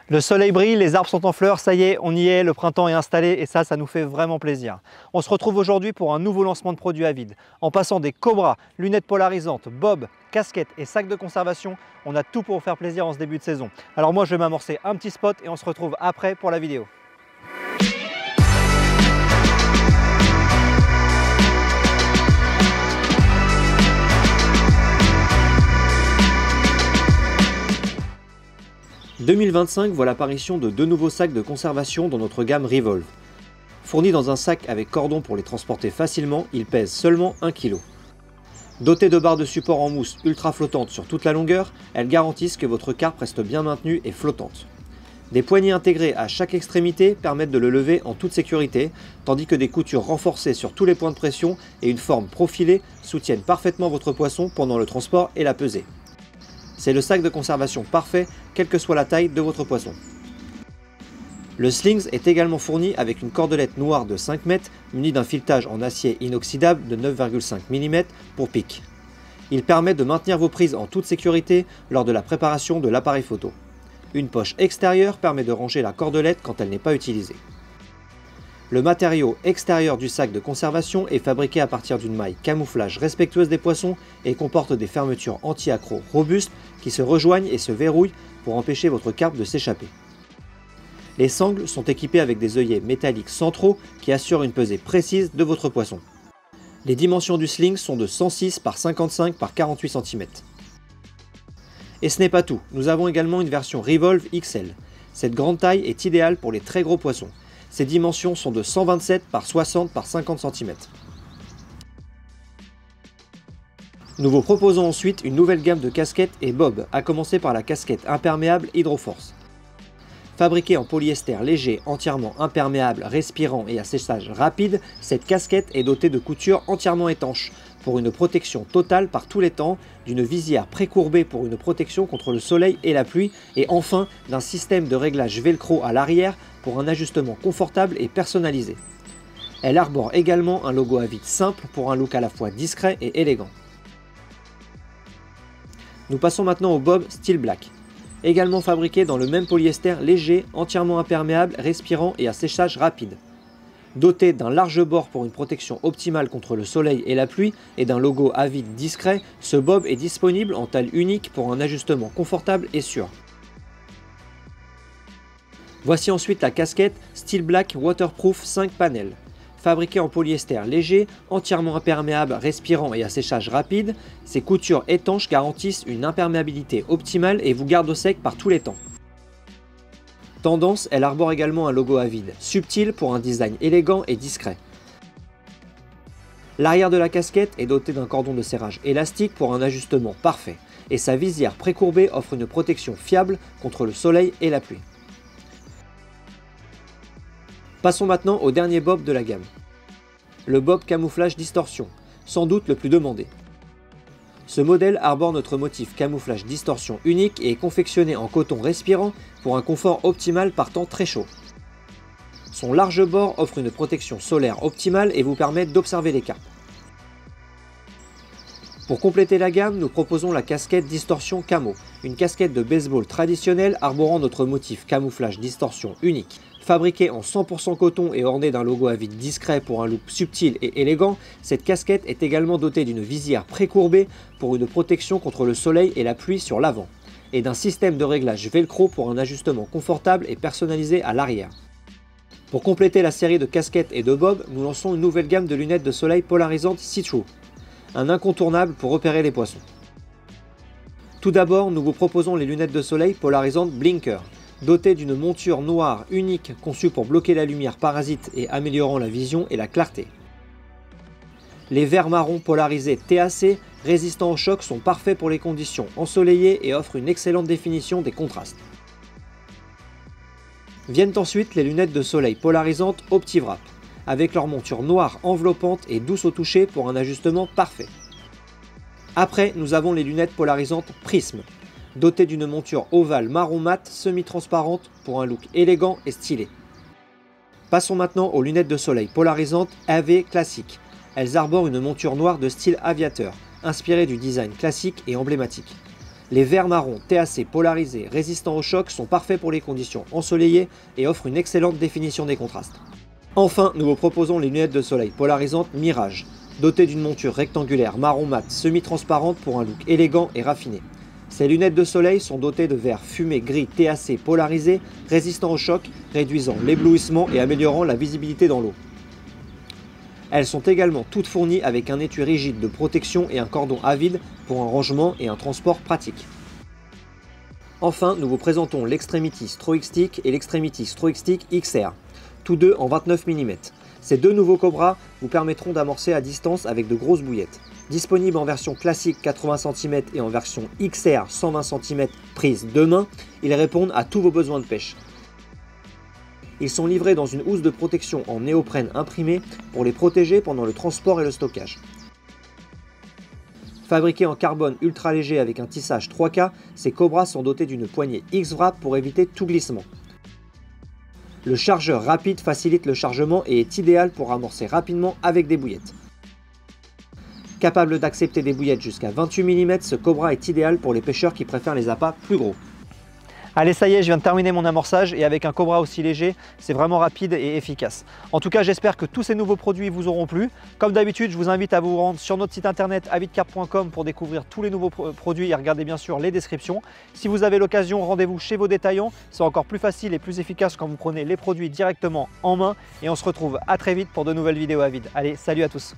Le soleil brille, les arbres sont en fleurs, ça y est, on y est, le printemps est installé et ça nous fait vraiment plaisir. On se retrouve aujourd'hui pour un nouveau lancement de produits Avid. En passant des cobras, lunettes polarisantes, bobs, casquettes et sacs de conservation, on a tout pour vous faire plaisir en ce début de saison. Alors moi je vais m'amorcer un petit spot et on se retrouve après pour la vidéo. « 2025 voit l'apparition de deux nouveaux sacs de conservation dans notre gamme Revolve. Fournis dans un sac avec cordon pour les transporter facilement, ils pèsent seulement 1 kg. Dotés de barres de support en mousse ultra flottantes sur toute la longueur, elles garantissent que votre carpe reste bien maintenue et flottante. Des poignées intégrées à chaque extrémité permettent de le lever en toute sécurité, tandis que des coutures renforcées sur tous les points de pression et une forme profilée soutiennent parfaitement votre poisson pendant le transport et la pesée. C'est le sac de conservation parfait, quelle que soit la taille de votre poisson. Le Slings est également fourni avec une cordelette noire de 5 mètres munie d'un filetage en acier inoxydable de 9,5 mm pour pic. Il permet de maintenir vos prises en toute sécurité lors de la préparation de l'appareil photo. Une poche extérieure permet de ranger la cordelette quand elle n'est pas utilisée. Le matériau extérieur du sac de conservation est fabriqué à partir d'une maille camouflage respectueuse des poissons et comporte des fermetures anti-accro robustes qui se rejoignent et se verrouillent pour empêcher votre carpe de s'échapper. Les sangles sont équipées avec des œillets métalliques centraux qui assurent une pesée précise de votre poisson. Les dimensions du sling sont de 106 par 55 par 48 cm. Et ce n'est pas tout, nous avons également une version Revolve XL. Cette grande taille est idéale pour les très gros poissons. Ses dimensions sont de 127 par 60 par 50 cm. Nous vous proposons ensuite une nouvelle gamme de casquettes et bobs, à commencer par la casquette imperméable Hydroforce. Fabriquée en polyester léger, entièrement imperméable, respirant et à séchage rapide, cette casquette est dotée de coutures entièrement étanches, pour une protection totale par tous les temps, d'une visière précourbée pour une protection contre le soleil et la pluie, et enfin d'un système de réglage velcro à l'arrière pour un ajustement confortable et personnalisé. Elle arbore également un logo Avid simple pour un look à la fois discret et élégant. Nous passons maintenant au bob Steel Black. Également fabriqué dans le même polyester léger, entièrement imperméable, respirant et à séchage rapide. Doté d'un large bord pour une protection optimale contre le soleil et la pluie et d'un logo Avid discret, ce bob est disponible en taille unique pour un ajustement confortable et sûr. Voici ensuite la casquette Steel Black Waterproof 5 panels. Fabriquée en polyester léger, entièrement imperméable, respirant et à séchage rapide, ses coutures étanches garantissent une imperméabilité optimale et vous gardent au sec par tous les temps. Tendance, elle arbore également un logo Avid, subtil pour un design élégant et discret. L'arrière de la casquette est doté d'un cordon de serrage élastique pour un ajustement parfait, et sa visière précourbée offre une protection fiable contre le soleil et la pluie. Passons maintenant au dernier bob de la gamme. Le bob camouflage distorsion, sans doute le plus demandé. Ce modèle arbore notre motif camouflage distorsion unique et est confectionné en coton respirant pour un confort optimal par temps très chaud. Son large bord offre une protection solaire optimale et vous permet d'observer les carpes. Pour compléter la gamme, nous proposons la casquette distorsion camo, une casquette de baseball traditionnelle arborant notre motif camouflage distorsion unique. Fabriquée en 100% coton et ornée d'un logo Avid discret pour un look subtil et élégant, cette casquette est également dotée d'une visière précourbée pour une protection contre le soleil et la pluie sur l'avant, et d'un système de réglage velcro pour un ajustement confortable et personnalisé à l'arrière. Pour compléter la série de casquettes et de bobs, nous lançons une nouvelle gamme de lunettes de soleil polarisantes See-Through, un incontournable pour repérer les poissons. Tout d'abord, nous vous proposons les lunettes de soleil polarisantes Blinker. Dotées d'une monture noire unique conçue pour bloquer la lumière parasite et améliorant la vision et la clarté. Les verres marron polarisés TAC résistants au choc sont parfaits pour les conditions ensoleillées et offrent une excellente définition des contrastes. Viennent ensuite les lunettes de soleil polarisantes OptiWrap, avec leur monture noire enveloppante et douce au toucher pour un ajustement parfait. Après, nous avons les lunettes polarisantes Prism, dotées d'une monture ovale marron mat semi-transparente pour un look élégant et stylé. Passons maintenant aux lunettes de soleil polarisantes AV classiques. Elles arborent une monture noire de style aviateur, inspirée du design classique et emblématique. Les verres marrons TAC polarisés résistants au choc sont parfaits pour les conditions ensoleillées et offrent une excellente définition des contrastes. Enfin, nous vous proposons les lunettes de soleil polarisantes Mirage, dotées d'une monture rectangulaire marron mat semi-transparente pour un look élégant et raffiné. Ces lunettes de soleil sont dotées de verres fumé gris TAC polarisés, résistants au choc, réduisant l'éblouissement et améliorant la visibilité dans l'eau. Elles sont également toutes fournies avec un étui rigide de protection et un cordon à vide pour un rangement et un transport pratique. Enfin, nous vous présentons l'Extremity Stroix Stick et l'Extremity Stroix Stick XR, tous deux en 29 mm. Ces deux nouveaux Cobra vous permettront d'amorcer à distance avec de grosses bouillettes. Disponibles en version classique 80 cm et en version XR 120 cm prise 2 mains, ils répondent à tous vos besoins de pêche. Ils sont livrés dans une housse de protection en néoprène imprimé pour les protéger pendant le transport et le stockage. Fabriqués en carbone ultra léger avec un tissage 3K, ces Cobras sont dotés d'une poignée X-Wrap pour éviter tout glissement. Le chargeur rapide facilite le chargement et est idéal pour amorcer rapidement avec des bouillettes. Capable d'accepter des bouillettes jusqu'à 28 mm, ce Cobra est idéal pour les pêcheurs qui préfèrent les appâts plus gros. Allez, ça y est, je viens de terminer mon amorçage et avec un Cobra aussi léger, c'est vraiment rapide et efficace. En tout cas, j'espère que tous ces nouveaux produits vous auront plu. Comme d'habitude, je vous invite à vous rendre sur notre site internet avidcarp.com pour découvrir tous les nouveaux produits et regarder bien sûr les descriptions. Si vous avez l'occasion, rendez-vous chez vos détaillants. C'est encore plus facile et plus efficace quand vous prenez les produits directement en main. Et on se retrouve à très vite pour de nouvelles vidéos Avid. Allez, salut à tous!